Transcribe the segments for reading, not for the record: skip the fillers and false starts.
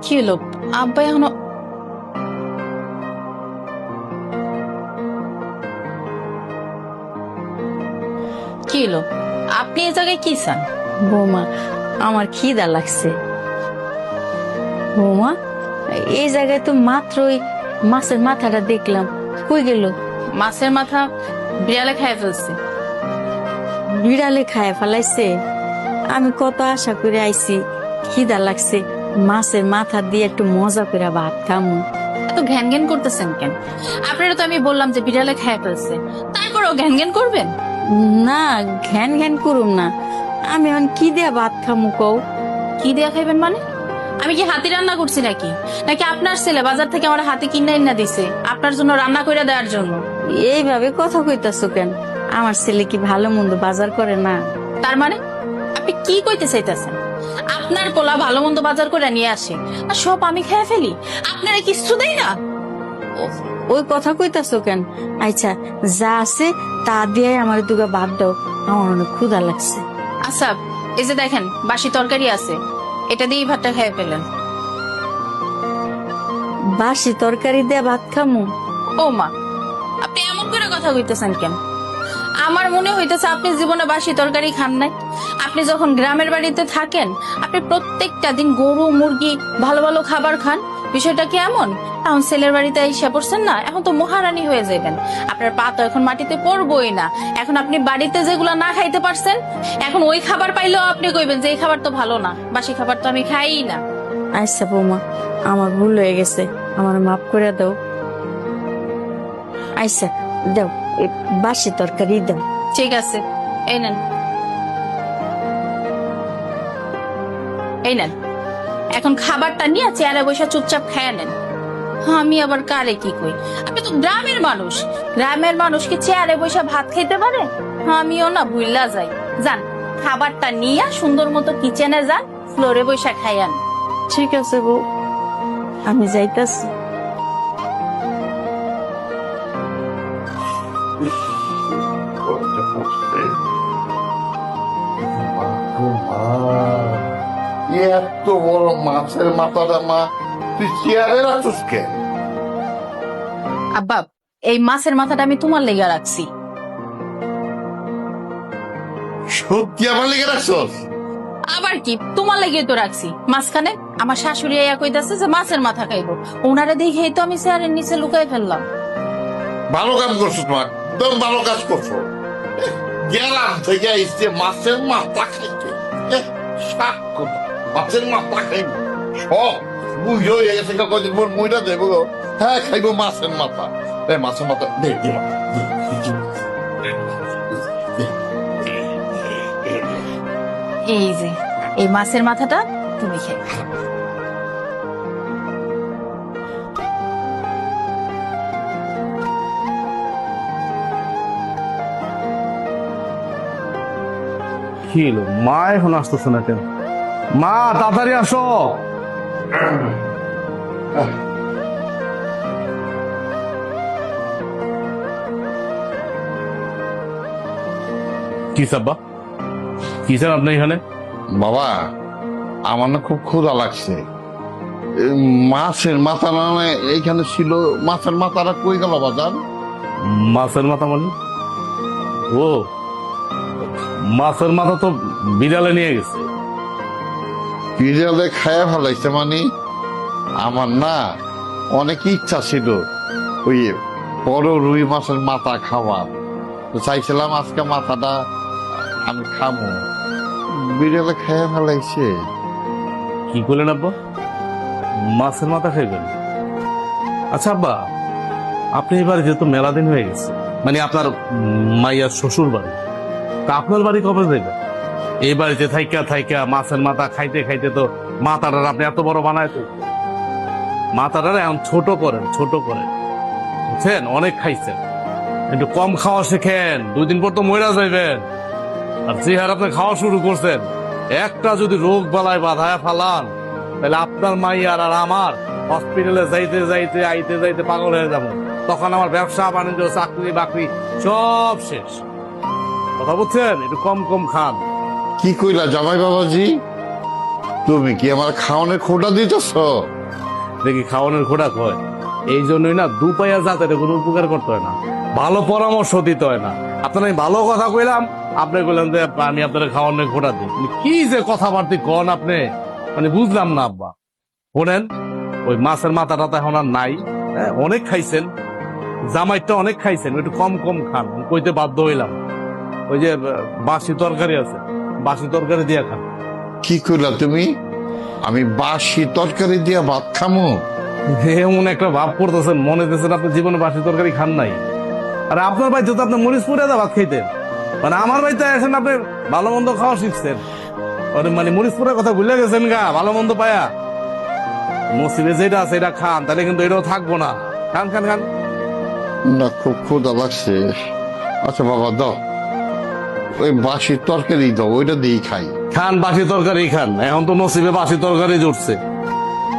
কি হলো আব্বা এখনো কি হলো আপনি এই জায়গায় কি চান? বৌমা আমার খিদা লাগছে। বৌমা এই জায়গায় তো মাত্রই মাছের মাথাটা দেখলাম, কই গেল? মাছের মাথা বিড়ালে খায় ফেলছে। বিড়ালে খায় ফেলাইছে? আমি কত আশা করে আইছি, খিদা লাগছে, মাছের মাথা দিয়ে একটু মজা করে ভাত খামু। এত ঘ্যান ঘ্যান করতেছেন কেন? আপনারা তো আমি বললাম যে বিড়ালে খায় ফেলছে, তারপরেও ঘ্যান ঘ্যান করবেন? না, ঘ্যান ঘ্যান করুম না। আমি এখন কি দিয়া ভাত খামু কও? কি দেয়া খাইবেন মানে? আমি কি হাতি রান্না করছি নাকি? নাকি আপনার ছেলে বাজার থেকে আমার হাতে কিনে এনে দিছে আপনার জন্য রান্না করে দেওয়ার জন্য? এইভাবে কথা কইতাছো কেন? আমার ছেলে কি ভালো মন্দ বাজার করে না? তার মানে আপনি কি কইতে চাইতেছেন? আপনার পোলা ভালো মন্দ বাজার করে নিয়ে আসে আর সব আমি খেয়ে ফেলি, আপনারা কিছু দেই না? ওই কথা কইতাছো কেন? আচ্ছা, যা আছে তা দিয়ে আমার দুগা ভাত দাও, আমার অনেক ক্ষুধা লাগছে। আচ্ছা, এই যে দেখেন বাসি তরকারি আছে, এটা দিয়েই ভাতটা খেয়ে ফেলেন। বাসি তরকারি দিয়ে ভাত খামু? ও মা, আপনি এমন করে কথা কইতেছেন কেন? আমার মনে হইতেছে আপনি জীবনে বাসি তরকারি খান নাই। আপনি যখন গ্রামের বাড়িতে থাকেন, আপনি প্রত্যেকটা দিন গরু মুরগি ভালো ভালো খাবার খান। বিষয়টা কি এমন? এখন ছেলের বাড়িতে এসে পড়ছেন না, এখন তো মহারানী হয়ে যাবেন। আপনার পা তো এখন মাটিতে পড়বই না। এখন আপনি বাড়িতে যেগুলো না খাইতে পারছেন, এখন ওই খাবার পাইলেও আপনি কইবেন যে এই খাবার তো ভালো না, বাসি খাবার তো আমি খাই না। আচ্ছা বৌমা, আমার ভুল হয়ে গেছে, আমার মাফ করে দাও। আচ্ছা দাও, এই বাসি তরকারি দাও। ঠিক আছে, এই নেন, এই নেন। এখন খাবারটা নিয়ে চেয়ারে বসে চুপচাপ খেয়ে নেন। আমি আবার কারে কি কই? আপনি তো গ্রামের মানুষ, গ্রামের মানুষ কি চেয়ারে বসে ভাত খেতে পারে? আমিও না ভুইলা যাই। যান, খাবারটা নিয়ে সুন্দর মতো কিচেনে যান, ফ্লোরে বসে খাইয়ান। ঠিক আছে বউ, আমি যাইতাছি। এত বড় মাছের মাথাটা মা তুই চেয়ারে রাখছিস কে? আব্বা, এই মাছের মাথাটা আমি তোমার লেগে রাখছি। সত্যি আমার লেগে রাখছস? আবার কি, তোমার লেগে তো রাখছি। মাঝখানে আমার শাশুড়ি আয়া কইতাছে যে মাছের মাথা খাইবো, ওনারা দেখেই তো আমি চেয়ারের নিচে লুকাই ফেললাম। ভালো কাজ করছো, তোমার একদম ভালো কাজ করছো। গেলাম থেকে এসে মাছের মাথা খাইতে, মাছের মাথা খাইব সব বুঝো হয়ে গেছে। কদিন পর মইটা দেবো, হ্যাঁ খাইবো মাছের মাথা। মাছের মাথা দে দে। এই যে এই মাছের মাথাটা তুমি খেয়ে। কি হলো, মা এখন আসতেছে না কেন? মা তাড়াতাড়ি আসো। কি সাব্বা, কি স্যার আপনি এখানে? বাবা, আমার না খুব ক্ষুধা লাগছে। মাছের মাথা না এইখানে ছিল, মাছের মাথাটা কই গেল বাজার? মাছের মাথা মানে? ও, মাছের মাথা তো বিড়ালে নিয়ে গেছে। বিড়ালে খায়া ফেলাইছে মানে? আমার না অনেক ইচ্ছা ছিল ওই বড় রুই মাছের মাথা খাওয়ার, তো চাইছিলাম আজকে মাথাটা আমি খাবো, বিড়ালে খায়া ফেলাইছে। কি করলেন আব্বা, মাছের মাথা খাইবেন? আচ্ছা আব্বা, আপনি এই বাড়ি যেহেতু মেলা দিন হয়ে গেছে, মানে আপনার মাইয়ার শ্বশুর বাড়ি, তা আপনার বাড়ি কবে যাইবেন? এই বাড়িতে থাইকা থাইকা মাছের মাথা খাইতে খাইতে তো মাথাটার আপনি এত বড় বানায় তো, মাথাটার এখন ছোট করেন, ছোট করেন, বুঝছেন? অনেক খাইছেন, একটু কম খাওয়া শেখেন, 2 দিন পর তো মইরা যাইবেন। আর যে হার আপনি খাওয়া শুরু করছেন, একটা যদি রোগ বালায় বাধায় ফালান, তাহলে আপনার মাইয়ার আর আমার হসপিটালে যাইতে যাইতে আইতে যাইতে পাগল হয়ে যাব। তখন আমার ব্যবসা বাণিজ্য চাকরি বাকরি সব শেষ। কথা বুঝছেন? একটু কম কম খান। কি কইলা জামাই বাবাজি, তুমি কি আমার খাওয়ানোর খোটা দিতেছ? দেখি খাওয়ানোর খোরাক হয়। এই জন্যই না দুপাইয়া জাতের কোনো উপকার করতে হয় না, ভালো পরামর্শ দিতে হয় না। আপনার আমি ভালো কথা কইলাম, আপনি কইলেন যে আমি আপনার খাওয়ানোর খোটা দিই। কি যে কথাবার্তি কন আপনি, মানে বুঝলাম না আব্বা। শোনেন, ওই মাছের মাথাটা তো এখন আর নাই, হ্যাঁ, অনেক খাইছেন, জামাইটা অনেক খাইছেন, একটু কম কম খান। আমি কইতে বাধ্য হইলাম, ওই যে বাসি তরকারি আছে, বাসি তরকারি দিয়ে খান। কি করলা তুমি? আমি বাসি তরকারি দিয়া ভাত খামো? এমন একটা ভাব করতেছেন, মনে হতেছেন আপনি জীবনে বাসি তরকারি খান নাই। আর আপনার বাড়িতে তো আপনি মরিচ পুরে ভাত খাইতেন, মানে আমার বাড়িতে এখন আপনি ভালো মন্দ খাওয়া শিখছেন। মানে মরিচ পুরের কথা ভুলে গেছেন গা, ভালো মন্দ পায়া। নসিবে যেটা আছে এটা খান, তাহলে কিন্তু এটাও থাকবো না। খান খান খান। না, খুব ক্ষুধা লাগছে। আচ্ছা বাবা, দাও ওই বাসি তরকারি দাও, ওইটা দিয়ে খাই। খান বাসি তরকারি খান, এখন তো নসিবে বাসি তরকারি জুটছে,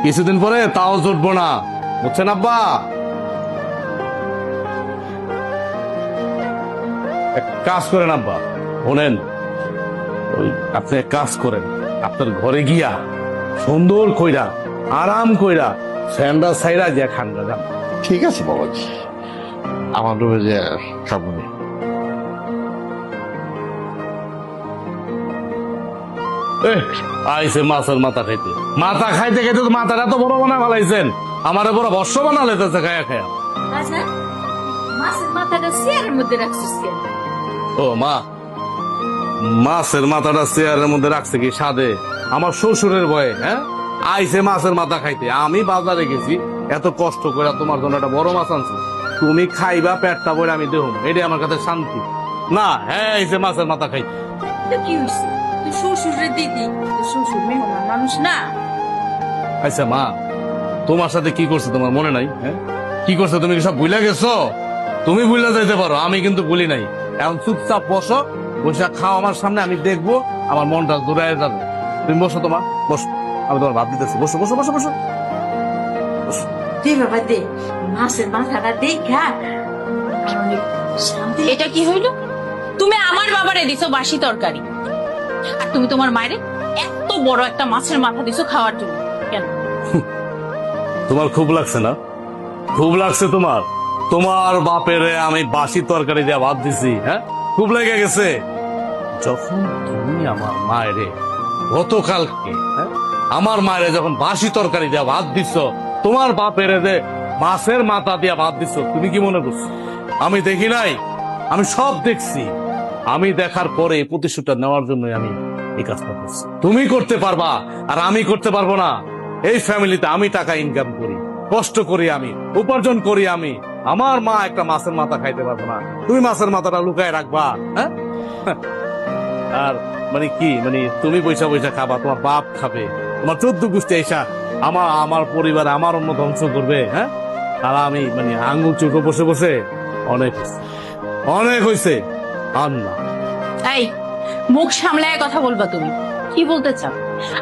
কিছুদিন পরে তাও জুটবো না, বুঝছেন আব্বা? এক কাজ করেন আব্বা, শোনেন, ওই আপনি এক কাজ করেন, আপনার ঘরে গিয়া সুন্দর কইরা আরাম কইরা স্যান্ডা সাইরা যে খান গা। ঠিক আছে বাবাজি, আমার রুমে যে খাবো নি। আইসে মাছের মাথা খাইতে, মাথা খাইতে খাইতে তো মাথাটা তো বড় বানা ফেলাইছেন, আমারে বড় বর্ষ বানা লেতেছে খায়া খায়া। আচ্ছা, মাছের মাথাটা চেয়ারের মধ্যে রাখছিস কেন? ও মা, মাছের মাথাটা চেয়ারের মধ্যে রাখছে কি সাদে আমার শ্বশুরের ভয়ে? হ্যাঁ, আইসে মাছের মাথা খাইতে, আমি বাজারে গেছি এত কষ্ট করে তোমার জন্য একটা বড় মাছ আনছি, তুমি খাইবা পেটটা বলে আমি দেহ, এটাই আমার কাছে শান্তি না। হ্যাঁ, আইসে মাছের মাথা খাইতে। তো কি হয়েছে? তুই শ্বশুরের দিদি, তোর শ্বশুর মেহমান মানুষ না? আচ্ছা মা, তোমার সাথে কি করছে তোমার মনে নাই? হ্যাঁ, কি করছে তুমি কি সব ভুলে গেছো? তুমি ভুলে যেতে পারো, আমি কিন্তু ভুলি নাই। এখন চুপচাপ বসো, বসে খাও আমার সামনে, আমি দেখবো, আমার মনটা দূরায় যাবে। তুমি বসো, তোমার বসো, আমি তোমার ভাত দিতেছি, বসো বসো বসো বসো। তুই বাবা দে, মাছের মাথাটা দেখা অনেক শান্তি। এটা কি হইল? তুমি আমার বাবারে দিছো বাসি তরকারি, আর তুমি তোমার মায়ের এত বড় একটা মাছের মাথা দিছো খাওয়ার জন্য কেন? তোমার খুব লাগছে না? খুব লাগছে তোমার? তোমার বাপেরে আমি বাসি তরকারি দিয়ে ভাত দিছি, হ্যাঁ, খুব লেগে গেছে। যখন তুমি আমার মায়েরে গতকালকে, হ্যাঁ, আমার মায়েরে যখন বাসি তরকারি দিয়ে ভাত দিছ, তোমার বাপেরে যে মাছের মাথা দিয়ে ভাত দিছ, তুমি কি মনে করছো আমি দেখি নাই? আমি সব দেখছি। আমি দেখার পরে এই প্রতিশোধটা নেওয়ার জন্য আমি এই কাজটা করছি। তুমি করতে পারবা আর আমি করতে পারবো না? এই ফ্যামিলিতে আমি টাকা ইনকাম করি, কষ্ট করি, আমি উপার্জন করি, আমি আমার মা একটা মাছের মাথা খাইতে পারবো না, তুমি মাছের মাথাটা লুকায় রাখবা? হ্যাঁ, আর মানে কি, মানে তুমি পয়সা পয়সা খাবা, তোমার বাপ খাবে, তোমার 14 গোষ্ঠী এসা আমার পরিবার আমার অন্য ধ্বংস করবে। হ্যাঁ, আর আমি মানে আঙ্গুল চুটো বসে বসে অনেক হয়েছে, অনেক হয়েছে। আর না, এই মুখ সামলায় কথা বলবা। তুমি কি বলতে চাও?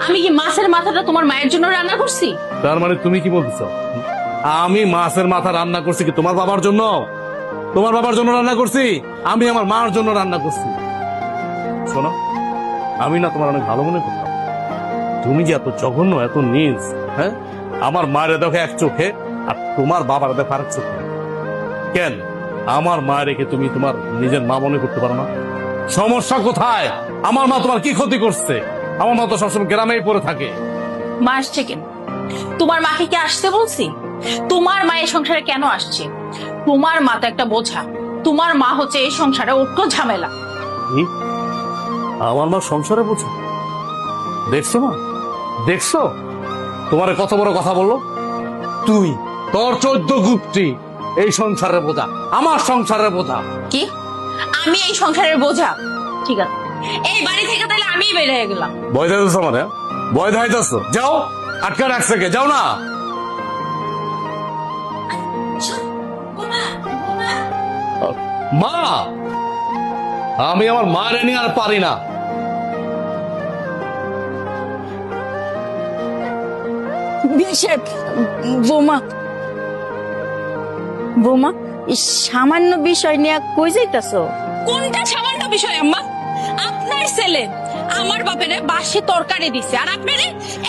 আমি কি মাছের মাথাটা তোমার মায়ের জন্য রান্না করছি? তার মানে তুমি কি বলতেছ? আমি মাছের মাথা রান্না করছি কি তোমার বাবার জন্য? তোমার বাবার জন্য রান্না করছি? আমি আমার মার জন্য রান্না করছি। শোনো, আমি না তোমার অনেক ভালো মনে করতাম, তুমি যে এত জঘন্য, এত নিজ, হ্যাঁ, আমার মায়ের দেখো এক চোখে আর তোমার বাবার দেখো আরেক চোখে। কেন আমার মা রেখে তুমি তোমার নিজের মা মনে করতে পারো না? সমস্যা কোথায়? আমার মা তোমার কি ক্ষতি করছে? আমার মা তো সবসময় গ্রামেই পড়ে থাকে। মা আসছে কেন? তোমার মাকে কি আসতে বলছি? তোমার মা এই সংসারে কেন আসছে? তোমার মা তো একটা বোঝা, তোমার মা হচ্ছে এই সংসারে অট্ট ঝামেলা। কি? আমার মা সংসারে বোঝা? দেখছো মা, দেখছো তোমার কত বড় কথা বললো? তুই, তোর 14 গোষ্ঠী এই সংসারের বোঝা, আমার সংসারের বোঝা। কি আমি এই সংসারের বোঝা? ঠিক আছে, এই বাড়ি থেকে তাহলে আমিই বের হয়ে গেলাম। ভয় দেখাচ্ছ আমার? ভয় দেখাইতেছ? যাও, আটকা রাখছে কে? যাও না। মা, আমি আমার মায়ের নিয়ে আর পারি না। বোমা, বোমা, এই সামান্য বিষয় নিয়ে কই যাইতাছো? কোনটা সামান্য বিষয় আম্মা? আপনার ছেলে আমার বাপেরে বাসি তরকারি দিছে, আর আপনারে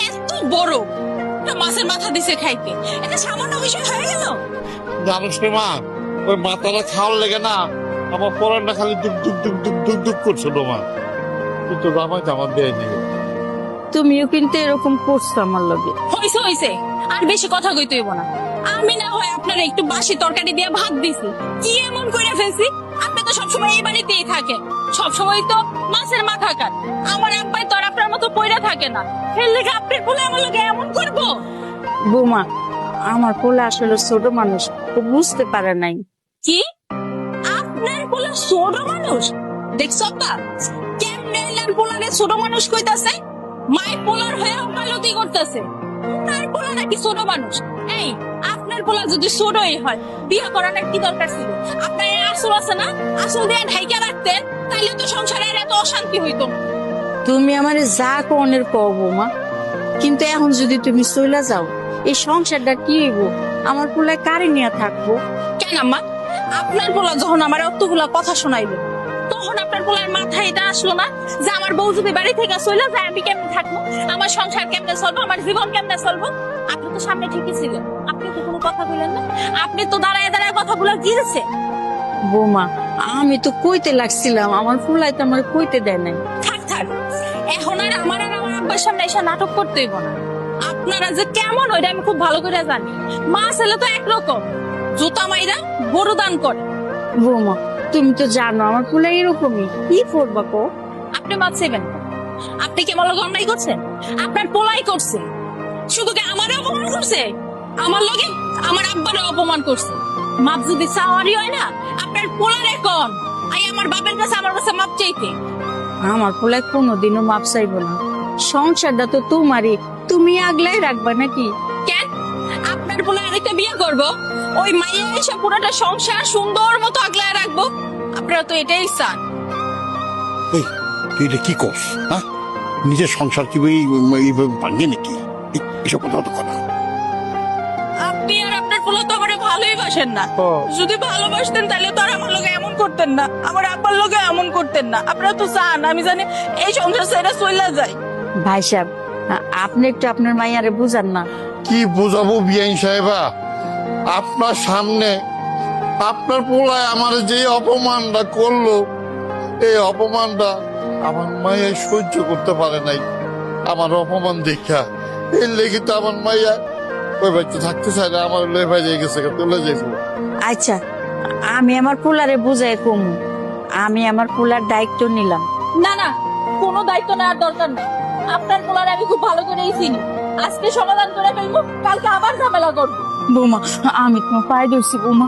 এত বড় একটা মাছের মাথা দিছে খাইতে, এটা সামান্য বিষয় হয়ে গেল? জানিস রে মা, ওই মাথাটা খাওয়ার লেগে না আমার পরানটা খালি দুক দুক দুক দুক দুক দুক করছিল মা। কিন্তু জামাই তো আমার দেয়নি। তুমিও কিন্তু এরকম করছো আমার লগে। হইছে হইছে, আর বেশি কথা কইতে হইব না। আমি না হয় আপনার একটু বাসি তরকারি দিয়ে ভাত দিছি, কি এমন কইরা ফেলছি? আপনি তো সবসময় এই বাড়িতেই থাকেন, সবসময় তো মাছের মাথা খান। আমার আব্বাই তো আর আপনার মতো পয়রা থাকে না, এর লেগে আপনার বলে আমার লগে এমন করবো? বৌমা, আমার পোলা আসলে ছোট মানুষ, তো বুঝতে পারে নাই। কি আপনার বলে ছোট মানুষ? দেখছো আব্বা কেমনে এলার পোলারে ছোট মানুষ কইতাছে? মায়ের পোলার হয়ে ওকালতি করতেছে, তার পোলা নাকি ছোট মানুষ? এই আপনার পোলা যদি ছোটই হয়, বিয়ে করানোর কি দরকার ছিল? আপনার এই আসল আছে না, আসল দিয়ে ঢাইকা রাখতেন, তাইলে তো সংসারের এত অশান্তি হইতো না। তুমি আমারে যা কনের কও বৌমা, কিন্তু এখন যদি তুমি চইলা যাও, এই সংসারটা কি হইব? আমার পোলায় কারে নিয়ে থাকবো? কেন আম্মা, আপনার পোলা যখন আমার অতগুলা কথা শোনাইলো, তখন আপনার পোলার মাথায় এটা আসলো না যে আমার বউ যদি বাড়ি থেকে চলে যায় আমি কেমনে থাকবো, আমার সংসার কেমনে চলবো, আমার জীবন কেমনে চলবো? আপনি তো সামনে ঠিকই ছিলেন, আপনি তো কোনো কথা বললেন না, আপনি তো দাঁড়ায় দাঁড়ায় কথাগুলো গিয়েছে। বৌমা, আমি তো কইতে লাগছিলাম, আমার পোলায় তো আমার কইতে দেয় নাই। থাক থাক, এখন আর আমার আব্বার সামনে এসে নাটক করতে হইব না। আপনারা যে কেমন ওইটা আমি খুব ভালো করে জানি। মা ছেলে তো একরকম, জুতা মাইরা গরু দান করে। বৌমা, তুমি তো জানো আমার পোলা এরকমই, কি করবা কো? আপনি মাপ চাইবেন না। আপনি কি আমার লগে অন্যায় করছেন? আপনার পোলাই করছে। শুধু কি আমারে অপমান করছে? আমার লগে আমার আব্বারে অপমান করছে। মাপ যদি চাওয়ারই হয় না, আপনার পোলারে কোন আই আমার বাপের কাছে আমার কাছে মাপ চাইতে। আমার পোলায় কোনোদিনও মাপ চাইবো না। সংসারটা তো তোমারই, তুমি আগলাই রাখবা নাকি? কেন আপনার পোলা আরেকটা বিয়ে করব, ওই মাইয়া এসে পুরোটা সংসার সুন্দর মতো আগলায় রাখবো? আপনারা তো এটাই চান। এই তুই এটা কি করস? হ্যাঁ, নিজের সংসার কি এইভাবে ভাঙে নাকি? এসব কথা তো কথা। আপনি আর আপনার পোলা তো আমার ভালোই বাসেন না। যদি ভালোবাসতেন তাহলে তো আর আমার লগে এমন করতেন না, আমার আব্বার লগে এমন করতেন না। আপনারা তো চান আমি জানি এই সংসার ছেড়ে চলে যাই। ভাই সাহেব, আপনি একটু আপনার মাইয়ারে বুঝান না। কি বোঝাবো বিআইন সাহেবা? আপনার সামনে আপনার পোলায় আমার যে অপমানটা করলো, এই অপমানটা আমার মাইয়া সহ্য করতে পারে নাই। আমার অপমান দেখা এর লেগে তো আমার মাইয়া ওই বাড়িতে থাকতে চায় না, আমার লে ভাই গেছে চলে যাইব। আচ্ছা, আমি আমার পোলারে বুঝাই কমু, আমি আমার পোলার দায়িত্ব নিলাম। না না, কোনো দায়িত্ব নেওয়ার দরকার নেই। আপনার পোলার আমি খুব ভালো করেই চিনি। আজকে সমাধান করে ফেলবো, কালকে আবার ঝামেলা করবো। বৌমা, আমি তোমার পায়ে ধরছি বৌমা,